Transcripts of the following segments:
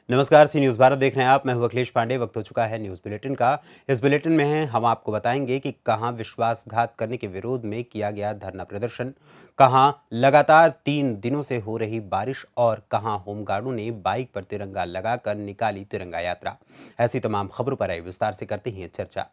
नमस्कार, सी न्यूज़ भारत देख रहे हैं आप। मैं हूं अखिलेश पांडे। वक्त हो चुका है न्यूज़ बुलेटिन का। इस बुलेटिन में हम आपको बताएंगे कि कहां विश्वासघात करने के विरोध में किया गया धरना प्रदर्शन, कहां लगातार 3 दिनों से हो रही बारिश और कहां होमगार्डों ने बाइक पर तिरंगा लगाकर निकाली तिरंगा यात्रा। ऐसी तमाम खबरों पर आइए विस्तार से करते हैं चर्चा।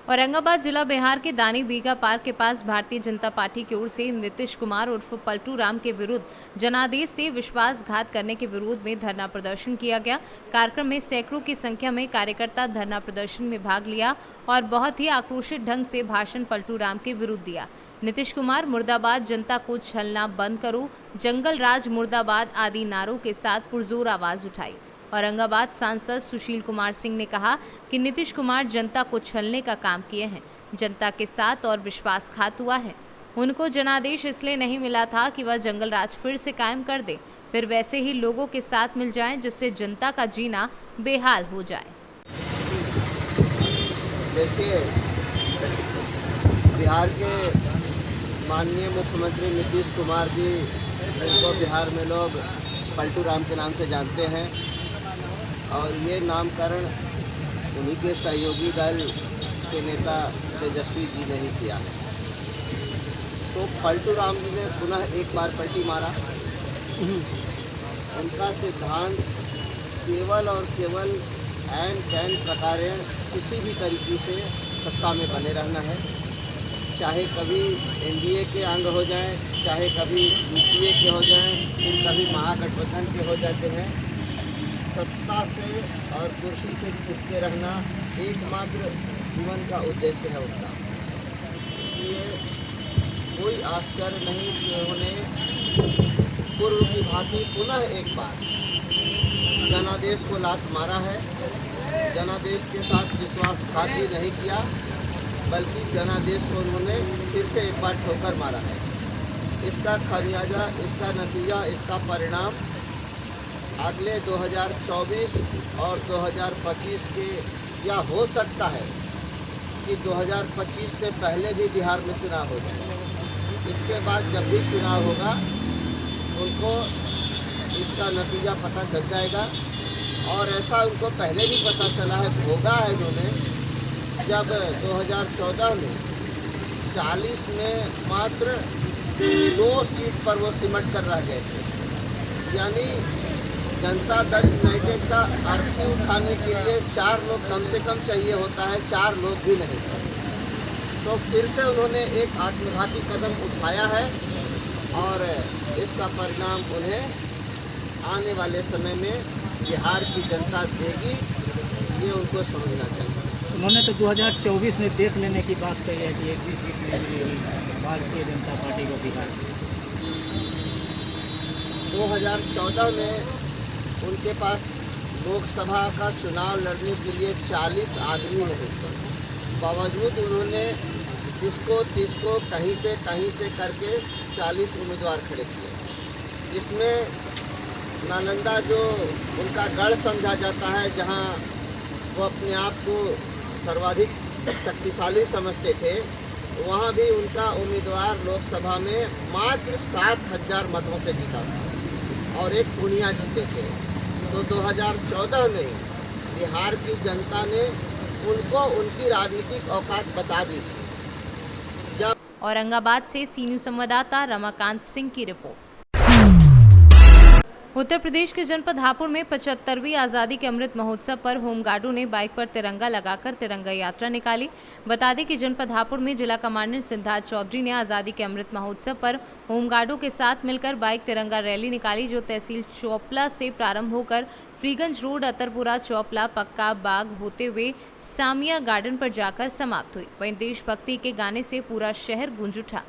औरंगाबाद जिला बिहार के दानी बीघा पार्क के पास भारतीय जनता पार्टी की ओर से नीतीश कुमार उर्फ पलटू राम के विरुद्ध जनादेश से विश्वासघात करने के विरोध में धरना प्रदर्शन किया गया। कार्यक्रम में सैकड़ों की संख्या में कार्यकर्ता धरना प्रदर्शन में भाग लिया और बहुत ही आक्रोशित ढंग से भाषण पलटू राम के विरुद्ध दिया। नीतीश कुमार मुर्दाबाद, जनता को छलना बंद करो, जंगल राज मुर्दाबाद आदि नारों के साथ पुरजोर आवाज उठाई। औरंगाबाद सांसद सुशील कुमार सिंह ने कहा कि नीतीश कुमार जनता को छलने का काम किए हैं, जनता के साथ और विश्वासघात हुआ है। उनको जनादेश इसलिए नहीं मिला था कि वह जंगल राज फिर से कायम कर दे, फिर वैसे ही लोगों के साथ मिल जाएं जिससे जनता का जीना बेहाल हो जाए। देखिए, बिहार के माननीय मुख्यमंत्री नीतीश कुमार जी, जिनको बिहार में लोग पलटू राम के नाम से जानते हैं, और ये नामकरण उन्हीं के सहयोगी दल के नेता तेजस्वी जी ने ही किया है। तो पलटू राम जी ने पुनः एक बार पलटी मारा। उनका सिद्धांत केवल और केवल ऐन फैन प्रकारेण किसी भी तरीके से सत्ता में बने रहना है, चाहे कभी एनडीए के अंग हो जाएं, चाहे कभी यूपीए के हो जाएं, फिर कभी महागठबंधन के हो जाते हैं। सत्ता से और कुर्सी से चिपके रहना एकमात्र जीवन का उद्देश्य है उनका। इसलिए कोई आश्चर्य नहीं कि उन्होंने पूर्व की भांति पुनः एक बार जनादेश को लात मारा है। जनादेश के साथ विश्वासघात भी नहीं किया, बल्कि जनादेश को उन्होंने फिर से एक बार ठोकर मारा है। इसका खामियाजा, इसका नतीजा, इसका परिणाम अगले 2024 और 2025 के, या हो सकता है कि 2025 से पहले भी बिहार में चुनाव हो जाए। इसके बाद जब भी चुनाव होगा उनको इसका नतीजा पता चल जाएगा। और ऐसा उनको पहले भी पता चला है, भोगा है उन्होंने, जब 2014 में 40 में मात्र 2 सीट पर वो सिमट कर रह गए थे। यानी जनता दल यूनाइटेड का अर्थी उठाने के लिए 4 लोग कम से कम चाहिए होता है, 4 लोग भी नहीं। तो फिर से उन्होंने एक आत्मघाती कदम उठाया है और इसका परिणाम उन्हें आने वाले समय में बिहार की जनता देगी, ये उनको समझना चाहिए। उन्होंने तो 2024 में देख लेने की बात कही है कि एक भी सीट नहीं मिलेगी भारतीय जनता पार्टी को बिहार। 2014 में उनके पास लोकसभा का चुनाव लड़ने के लिए 40 आदमी नहीं थे। बावजूद उन्होंने जिसको तिसको कहीं से करके 40 उम्मीदवार खड़े किए। इसमें नालंदा, जो उनका गढ़ समझा जाता है, जहां वो अपने आप को सर्वाधिक शक्तिशाली समझते थे, वहां भी उनका उम्मीदवार लोकसभा में मात्र 7,000 मतों से जीता था और एक पूर्णिया जीते थे। तो 2014 में ही बिहार की जनता ने उनको उनकी राजनीतिक औकात बता दी थी। औरंगाबाद से सी न्यूज़ संवाददाता रमाकांत सिंह की रिपोर्ट। उत्तर प्रदेश के जनपद हापुड़ में 75वीं आज़ादी के अमृत महोत्सव पर होमगार्डों ने बाइक पर तिरंगा लगाकर तिरंगा यात्रा निकाली। बता दें कि जनपद हापुड़ में जिला कमांडेंट सिद्धार्थ चौधरी ने आज़ादी के अमृत महोत्सव पर होमगार्डों के साथ मिलकर बाइक तिरंगा रैली निकाली, जो तहसील चोपला से प्रारंभ होकर फ्रीगंज रोड, अतरपुरा, चौपला, पक्का बाग होते हुए सामिया गार्डन पर जाकर समाप्त हुई। वहीं देशभक्ति के गाने से पूरा शहर गूंज उठा।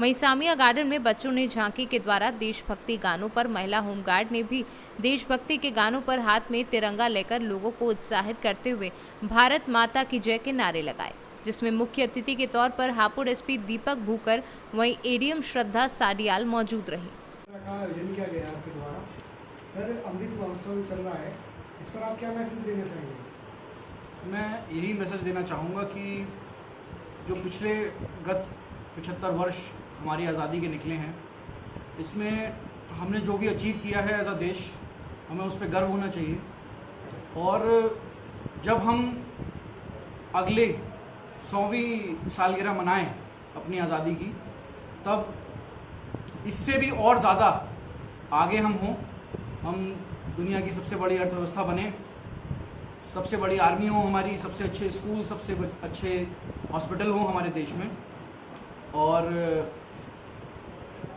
वहीं सामिया गार्डन में बच्चों ने झांकी के द्वारा देशभक्ति गानों पर, महिला होमगार्ड ने भी देशभक्ति के गानों पर हाथ में तिरंगा लेकर लोगों को उत्साहित करते हुए भारत माता की जय के नारे लगाए, जिसमें मुख्य अतिथि के तौर पर हापुड़ एसपी दीपक भूकर, वहीं एडीएम श्रद्धा साडियाल मौजूद रही। आयोजन किया गया आपके द्वारा, सर अमृत महोत्सव चल रहा है, इस पर आप क्या मैसेज देना चाहेंगे? मैं यही मैसेज देना चाहूँगा कि जो पिछले गत 75 वर्ष हमारी आज़ादी के निकले हैं, इसमें हमने जो भी अचीव किया है एज अ देश, हमें उस पर गर्व होना चाहिए। और जब हम अगले 100वीं सालगिरह मनाएं अपनी आज़ादी की, तब इससे भी और ज़्यादा आगे हम हों, हम दुनिया की सबसे बड़ी अर्थव्यवस्था बने, सबसे बड़ी आर्मी हो हमारी, सबसे अच्छे स्कूल, सबसे अच्छे हॉस्पिटल हो हमारे देश में। और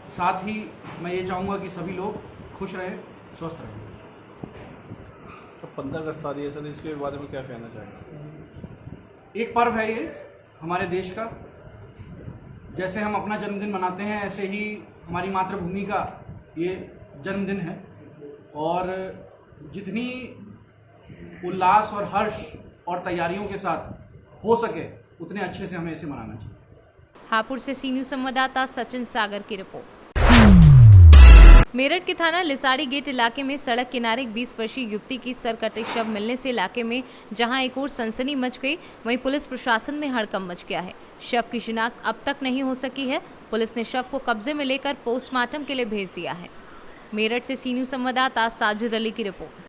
साथ ही मैं ये चाहूँगा कि सभी लोग खुश रहें, स्वस्थ रहें। तो 15 अगस्त आ रही है सर, इसके बारे में क्या कहना चाहेंगे? एक पर्व है ये हमारे देश का। जैसे हम अपना जन्मदिन मनाते हैं, ऐसे ही हमारी मातृभूमि का ये जन्मदिन है। और जितनी उल्लास और हर्ष और तैयारियों के साथ हो सके उतने अच्छे से हमें इसे मनाना चाहिए। हापुड़ से सी न्यूज़ संवाददाता सचिन सागर की रिपोर्ट। मेरठ के थाना लिसाड़ी गेट इलाके में सड़क किनारे एक 20 वर्षीय युवती की सर कटे शव मिलने से इलाके में जहां एक और सनसनी मच गई, वहीं पुलिस प्रशासन में हड़कंप मच गया है। शव की शिनाख्त अब तक नहीं हो सकी है। पुलिस ने शव को कब्जे में लेकर पोस्टमार्टम के लिए भेज दिया है। मेरठ से सी न्यूज़ संवाददाता साजिद अली की रिपोर्ट।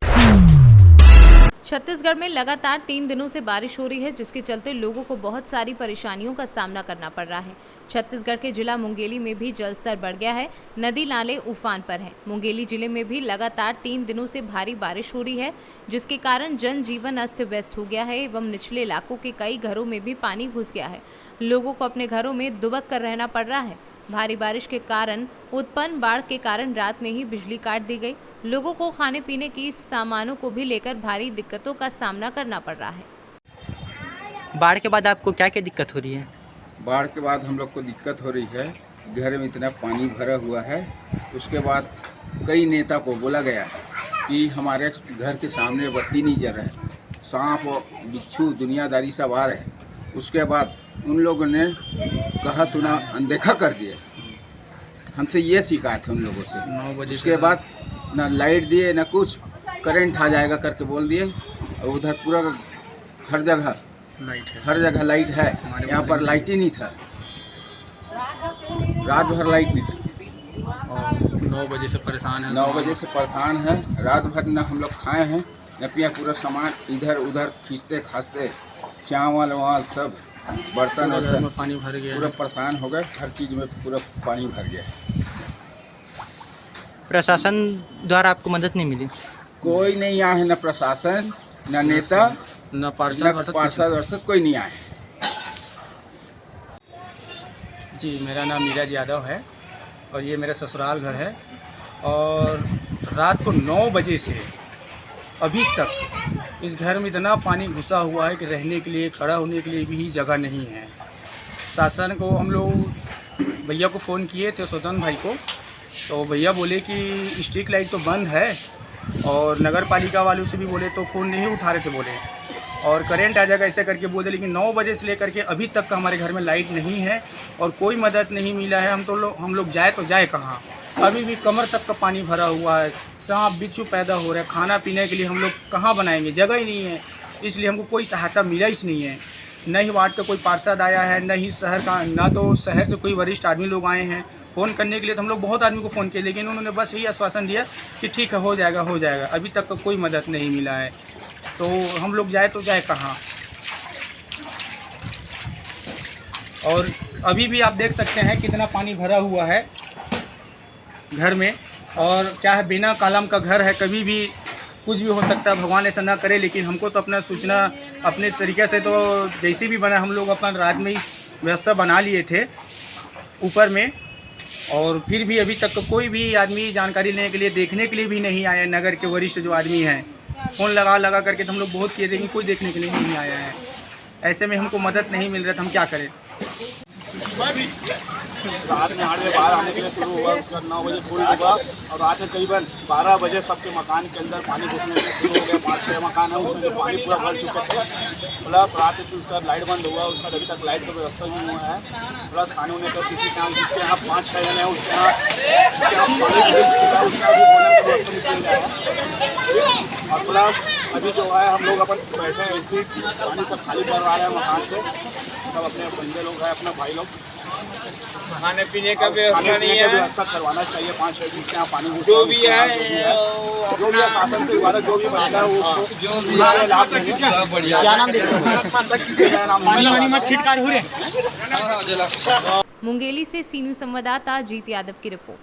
छत्तीसगढ़ में लगातार 3 दिनों से बारिश हो रही है, जिसके चलते लोगों को बहुत सारी परेशानियों का सामना करना पड़ रहा है। छत्तीसगढ़ के जिला मुंगेली में भी जलस्तर बढ़ गया है, नदी नाले उफान पर हैं। मुंगेली जिले में भी लगातार 3 दिनों से भारी बारिश हो रही है, जिसके कारण जनजीवन अस्त व्यस्त हो गया है एवं निचले इलाकों के कई घरों में भी पानी घुस गया है। लोगों को अपने घरों में दुबक कर रहना पड़ रहा है। भारी बारिश के कारण उत्पन्न बाढ़ के कारण रात में ही बिजली काट दी गई। लोगों को खाने पीने की सामानों को भी लेकर भारी दिक्कतों का सामना करना पड़ रहा है। बाढ़ के बाद आपको क्या क्या दिक्कत हो रही है? बाढ़ के बाद हम लोग को दिक्कत हो रही है, घर में इतना पानी भरा हुआ है। उसके बाद कई नेता को बोला गया कि हमारे घर के सामने बत्ती नहीं जल रहा है, सांप और बिच्छू दुनियादारी सब आ रहे हैं। उसके बाद उन लोगों ने कहा सुना अनदेखा कर दिया। हमसे ये शिकायत है उन लोगों से। 9 बजे उसके बाद ना लाइट दिए ना कुछ, करंट आ जाएगा करके बोल दिए। और उधर पूरा हर जगह लाइट है, हर जगह लाइट है, यहाँ पर लाइट ही नहीं था, रात भर लाइट नहीं था। और 9 बजे से परेशान है। 9 बजे से परेशान है, रात भर न हम लोग खाए हैं न पिया। पूरा सामान इधर उधर खींचते खांचते, चावल वावल सब बर्तन में पानी भर गया, पूरा परेशान हो गए। हर चीज़ में पूरा पानी भर गया। प्रशासन द्वारा आपको मदद नहीं मिली? कोई नहीं आया है, न प्रशासन न नेता न पार्षद कोई नहीं आए। जी, मेरा नाम नीरज यादव है और ये मेरा ससुराल घर है। और रात को 9 बजे से अभी तक इस घर में इतना पानी घुसा हुआ है कि रहने के लिए, खड़ा होने के लिए भी जगह नहीं है। शासन को हम लोग भैया को फ़ोन किए थे, स्वतंत्र भाई को, तो भैया बोले कि स्ट्रीट लाइट तो बंद है। और नगर पालिका वालों से भी बोले तो फ़ोन नहीं उठा रहे थे, बोले और करंट आ जाएगा ऐसे करके बोले। लेकिन 9 बजे से लेकर के अभी तक का हमारे घर में लाइट नहीं है और कोई मदद नहीं मिला है। हम लोग जाए तो जाए कहाँ? अभी भी कमर तक का पानी भरा हुआ है, सांप बिच्छू पैदा हो रहे हैं। खाना पीने के लिए हम लोग कहाँ बनाएंगे? जगह ही नहीं है। इसलिए हमको कोई सहायता मिला ही नहीं है। न ही वार्ड का कोई पार्षद आया है, न ही शहर का, ना तो शहर से कोई वरिष्ठ आदमी लोग आए हैं। फ़ोन करने के लिए तो हम लोग बहुत आदमी को फ़ोन किए, लेकिन उन्होंने बस यही आश्वासन दिया कि ठीक है, हो जाएगा हो जाएगा। अभी तक तो कोई मदद नहीं मिला है, तो हम लोग जाए तो जाए कहाँ? और अभी भी आप देख सकते हैं कितना पानी भरा हुआ है घर में। और क्या है, बिना कॉलम का घर है, कभी भी कुछ भी हो सकता है, भगवान ऐसा ना करे। लेकिन हमको तो अपना सूचना अपने तरीके से तो जैसे भी बना, हम लोग अपन रात में ही व्यवस्था बना लिए थे ऊपर में। और फिर भी अभी तक कोई भी आदमी जानकारी लेने के लिए, देखने के लिए भी नहीं आया। नगर के वरिष्ठ जो आदमी हैं, फ़ोन लगा करके तो हम लोग बहुत किए, लेकिन कोई देखने के लिए नहीं आया है। ऐसे में हमको मदद नहीं मिल रहा था, हम क्या करें? रात में 8 बजे बाहर आने के लिए शुरू हुआ, उसका 9 बजे पूरी हुआ और रात में करीबन 12 बजे सबके मकान के अंदर पानी घुसने से शुरू हो गया। 5-6 मकान है उसमें जो पानी पूरा भर चुके थे। प्लस रात में उसका लाइट बंद हुआ, उसका अभी तक लाइट का व्यवस्था नहीं हुआ है। प्लस खाने होने का किसी के यहाँ, जिसके यहाँ 5-6 जन है उसके यहाँ पानी घुस चुका, उसका भी भोजन का व्यवस्था नहीं किया है। और प्लस अभी जो है हम लोग अपन बैठे हैं, इसी पानी सब खाली कर रहा है मकान से। सब अपने बंदे लोग हैं, अपना भाई लोग खाने पीने का व्यवस्था करवाना चाहिए। 5 फीट जिसके यहाँ पानी जो भी है जो भी शासन के द्वारा जो भी बनता है उसको लाभ देंगे। क्या नाम देते मुंगेली से सीनू संवाददाता अजीत यादव की रिपोर्ट।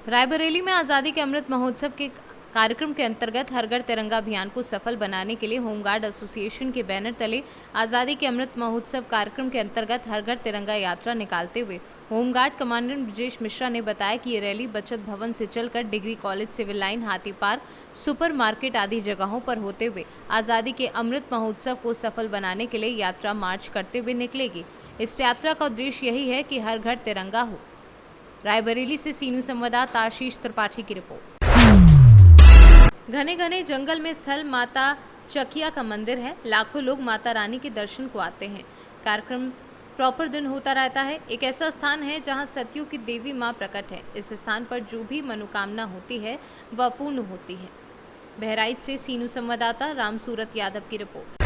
रायबरेली में आज़ादी के अमृत महोत्सव के कार्यक्रम के अंतर्गत हर घर तिरंगा अभियान को सफल बनाने के लिए होमगार्ड एसोसिएशन के बैनर तले आज़ादी के अमृत महोत्सव कार्यक्रम के अंतर्गत हर घर तिरंगा यात्रा निकालते हुए होमगार्ड कमांडेंट ब्रजेश मिश्रा ने बताया कि ये रैली बचत भवन से चलकर डिग्री कॉलेज, सिविल लाइन, हाथी पार्क, सुपर मार्केट आदि जगहों पर होते हुए आज़ादी के अमृत महोत्सव को सफल बनाने के लिए यात्रा मार्च करते हुए निकलेगी। इस यात्रा का उद्देश्य यही है कि हर घर तिरंगा हो। रायबरेली से सीनू संवाददाता आशीष त्रिपाठी की रिपोर्ट। घने घने जंगल में स्थल माता चकिया का मंदिर है। लाखों लोग माता रानी के दर्शन को आते हैं। कार्यक्रम प्रॉपर दिन होता रहता है। एक ऐसा स्थान है जहां सतियों की देवी मां प्रकट है। इस स्थान पर जो भी मनोकामना होती है वह पूर्ण होती है। बहराइच से सीनू संवाददाता रामसूरत यादव की रिपोर्ट।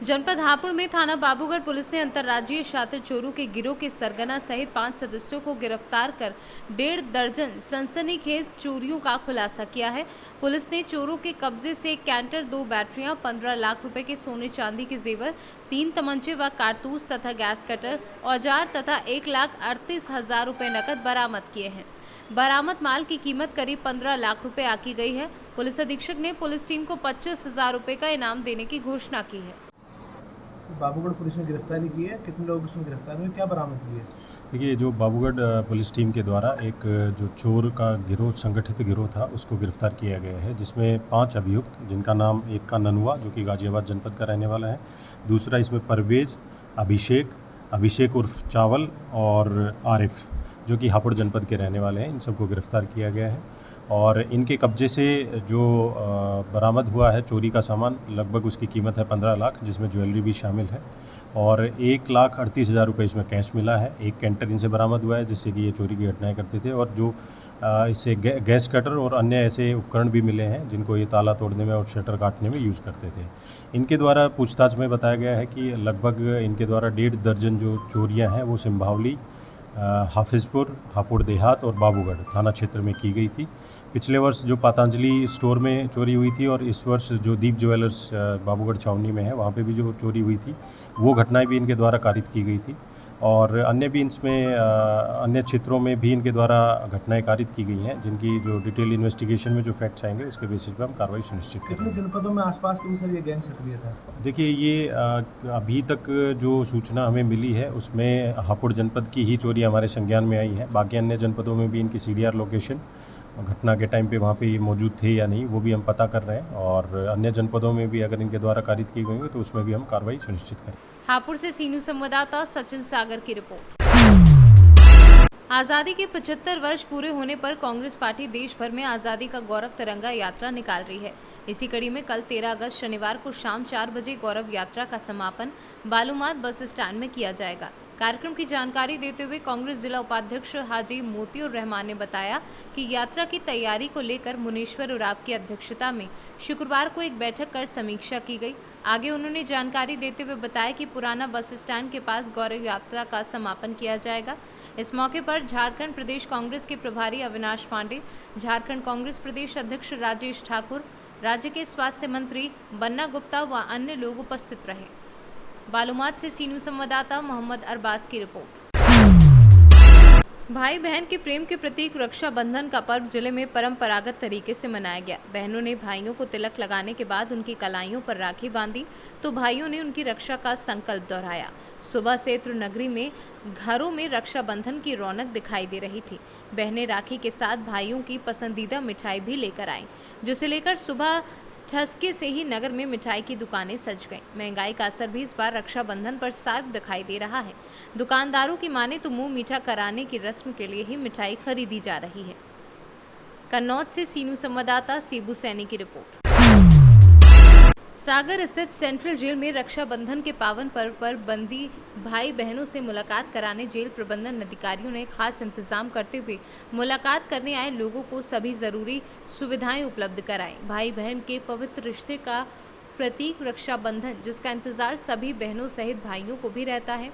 जनपद हापुड़ में थाना बाबूगढ़ पुलिस ने अंतर्राज्यीय छात्र चोरों के गिरोह के सरगना सहित 5 सदस्यों को गिरफ्तार कर 1.5 दर्जन सनसनीखेज चोरियों का खुलासा किया है। पुलिस ने चोरों के कब्जे से एक कैंटर, 2 बैटरियां, 15 लाख रुपए के सोने चांदी के जेवर, 3 तमंचे व कारतूस तथा गैस कटर, औजार तथा 1,38,000 रुपए नकद बरामद किए हैं। बरामद माल की कीमत करीब 15 लाख रुपए आकी गई है। पुलिस अधीक्षक ने पुलिस टीम को 25,000 रुपए का इनाम देने की घोषणा की है। बाबूगढ़ पुलिस ने गिरफ्तारी की है। कितने लोग इसमें गिरफ्तार हुए, क्या बरामद किए? देखिए, जो बाबूगढ़ पुलिस टीम के द्वारा एक जो चोर का गिरोह, संगठित गिरोह था, उसको गिरफ्तार किया गया है, जिसमें 5 अभियुक्त, जिनका नाम एक का ननुआ जो कि गाजियाबाद जनपद का रहने वाला है, दूसरा इसमें परवेज, अभिषेक उर्फ चावल और आरिफ जो कि हापुड़ जनपद के रहने वाले हैं। इन सबको गिरफ्तार किया गया है और इनके कब्जे से जो बरामद हुआ है चोरी का सामान, लगभग उसकी कीमत है 15 लाख, जिसमें ज्वेलरी भी शामिल है और 1,38,000 रुपये इसमें कैश मिला है। एक कैंटर इनसे बरामद हुआ है जिससे कि ये चोरी की घटनाएं करते थे और जो इससे गैस कटर और अन्य ऐसे उपकरण भी मिले हैं जिनको ये ताला तोड़ने में और शटर काटने में यूज़ करते थे। इनके द्वारा पूछताछ में बताया गया है कि लगभग इनके द्वारा 1.5 दर्जन जो चोरियाँ हैं वो सिंभावली, हाफिजपुर, हापुड़ देहात और बाबूगढ़ थाना क्षेत्र में की गई थी। पिछले वर्ष जो पतंजलि स्टोर में चोरी हुई थी और इस वर्ष जो दीप ज्वेलर्स बाबूगढ़ छावनी में है वहाँ पे भी जो चोरी हुई थी वो घटनाएं भी इनके द्वारा कारित की गई थी और अन्य भी इसमें अन्य क्षेत्रों में भी इनके द्वारा घटनाएं कारित की गई हैं, जिनकी जो डिटेल इन्वेस्टिगेशन में जो फैक्ट्स आएंगे उसके बेसिस पर हम कार्रवाई सुनिश्चित करेंगे। कितने जनपदों में आसपास की सर ये गैंग सक्रिय था? देखिए, ये अभी तक जो सूचना हमें मिली है उसमें हापुड़ जनपद की ही चोरी हमारे संज्ञान में आई है। बाकी अन्य जनपदों में भी इनकी CDR लोकेशन घटना के टाइम पे वहाँ पे ये मौजूद थे या नहीं वो भी हम पता कर रहे हैं और अन्य जनपदों में भी अगर इनके द्वारा कारित की गई तो उसमें भी हम कार्रवाई सुनिश्चित करें। हापुड़ से सीनू संवाददाता सचिन सागर की रिपोर्ट। आज़ादी के 75 वर्ष पूरे होने पर कांग्रेस पार्टी देश भर में आज़ादी का गौरव तिरंगा यात्रा निकाल रही है। इसी कड़ी में कल 13 अगस्त शनिवार को शाम 4 बजे गौरव यात्रा का समापन बालूमाथ बस स्टैंड में किया जाएगा। कार्यक्रम की जानकारी देते हुए कांग्रेस जिला उपाध्यक्ष हाजी मोतियुर रहमान ने बताया कि यात्रा की तैयारी को लेकर मुनीश्वर उराव की अध्यक्षता में शुक्रवार को एक बैठक कर समीक्षा की गई। आगे उन्होंने जानकारी देते हुए बताया कि पुराना बस स्टैंड के पास गौरव यात्रा का समापन किया जाएगा। इस मौके पर झारखंड प्रदेश कांग्रेस के प्रभारी अविनाश पांडे, झारखंड कांग्रेस प्रदेश अध्यक्ष राजेश ठाकुर, राज्य के स्वास्थ्य मंत्री बन्ना गुप्ता व अन्य लोग उपस्थित रहे। बालूमाथ से सीनू संवाददाता मोहम्मद अरबाज की रिपोर्ट। भाई बहन के प्रेम के प्रतीक रक्षाबंधन का पर्व जिले में परंपरागत तरीके से मनाया गया। बहनों ने भाइयों को तिलक लगाने के बाद उनकी कलाइयों पर राखी बांधी तो भाइयों ने उनकी रक्षा का संकल्प दोहराया। सुबह से त्रिनगरी में घरों में रक्षाबंधन की रौनक दिखाई दे रही थी। बहनें राखी के साथ भाइयों की पसंदीदा मिठाई भी लेकर आईं, जिसे लेकर सुबह ठसके से ही नगर में मिठाई की दुकानें सज गईं। महंगाई का असर भी इस बार रक्षाबंधन पर साफ दिखाई दे रहा है। दुकानदारों की माने तो मुंह मीठा कराने की रस्म के लिए ही मिठाई खरीदी जा रही है। कन्नौज से सीनू संवाददाता सीबू सैनी की रिपोर्ट। सागर स्थित सेंट्रल जेल में रक्षाबंधन के पावन पर्व पर बंदी भाई बहनों से मुलाकात कराने जेल प्रबंधन अधिकारियों ने खास इंतजाम करते हुए मुलाकात करने आए लोगों को सभी जरूरी सुविधाएं उपलब्ध कराई। भाई बहन के पवित्र रिश्ते का प्रतीक रक्षाबंधन, जिसका इंतजार सभी बहनों सहित भाइयों को भी रहता है,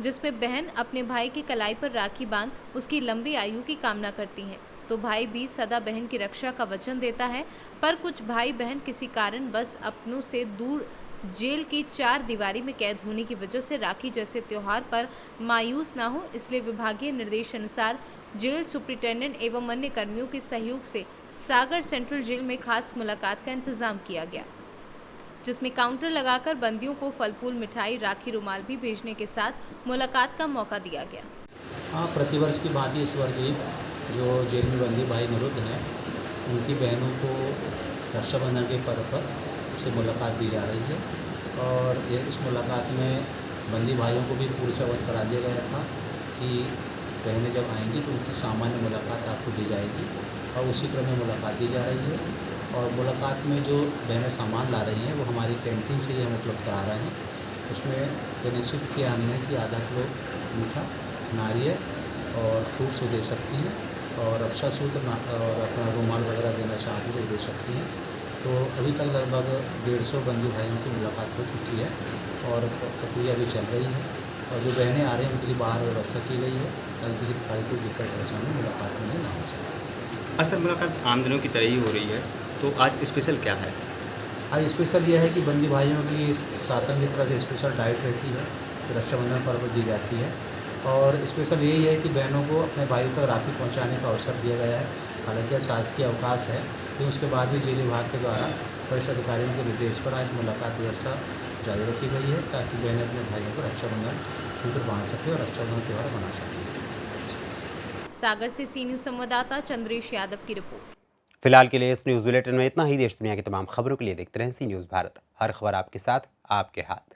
जिसमें बहन अपने भाई की कलाई पर राखी बांध उसकी लंबी आयु की कामना करती हैं, तो भाई भी सदा बहन की रक्षा का वचन देता है। पर कुछ भाई बहन किसी कारण बस अपनों से दूर जेल की 4 दीवारी में कैद होने की वजह से राखी जैसे त्योहार पर मायूस ना हो, इसलिए विभागीय निर्देश अनुसार जेल सुप्रिंटेंडेंट एवं अन्य कर्मियों के सहयोग से सागर सेंट्रल जेल में खास मुलाकात का इंतजाम किया गया, जिसमें काउंटर लगाकर बंदियों को फल फूल, मिठाई, राखी, रुमाल भी भेजने के साथ मुलाकात का मौका दिया गया। हाँ, प्रतिवर्ष की भांति इस वर्ष जो जेल में बंदी भाई निरुद्ध हैं, उनकी बहनों को रक्षाबंधन के पर्व पर से मुलाकात दी जा रही है। और इस मुलाकात में बंदी भाइयों को भी पूर्व से अवगत करा दिया गया था कि बहनें जब आएंगी तो उनकी सामान्य मुलाकात आपको दी जाएगी, और उसी क्रम में मुलाकात दी जा रही है। और मुलाकात में जो बहनें सामान ला रही हैं वो हमारी कैंटीन से ही हम उपलब्ध करा रहे हैं। उसमें ये निश्चित किया हमने कि आधा किलो मीठा, नारियल और फ्रूट्स दे सकती हैं, और रक्षा सूत्र और अपना रुमाल वगैरह देना चाहती तो दे सकती हैं। तो अभी तक लगभग 150 बंदी भाइयों की मुलाकात हो चुकी है और प्रक्रिया भी चल रही है। और जो बहनें आ रही हैं उनके लिए बाहर व्यवस्था की गई है ताकि किसी प्रकार की दिक्कत परेशानी मुलाकात में ना हो सके। असल मुलाकात आम दिनों की तरह ही हो रही है, तो आज स्पेशल क्या है? आज स्पेशल यह है कि बंदी भाइयों के लिए शासन की तरफ से स्पेशल डाइट रहती है, तो रक्षाबंधन पर्व दी जाती है। और स्पेशल यही है कि बहनों को अपने भाइयों तक राखी पहुंचाने का अवसर दिया गया है। हालांकि शासकीय अवकाश है, लेकिन उसके बाद भी जेल विभाग के द्वारा वरिष्ठ अधिकारियों के निर्देश पर आज मुलाकात व्यवस्था जारी रखी गई है ताकि बहनें अपने भाइयों को रक्षाबंधन सूत्र बांध सकें और रक्षाबंधन त्यौहार मना सकें। सागर से सी न्यूज़ संवाददाता चंद्रेश यादव की रिपोर्ट। फिलहाल के लिए इस न्यूज़ बुलेटिन में इतना ही। देश दुनिया की तमाम खबरों के लिए देखते रहें सी न्यूज़ भारत। हर खबर आपके साथ, आपके हाथ।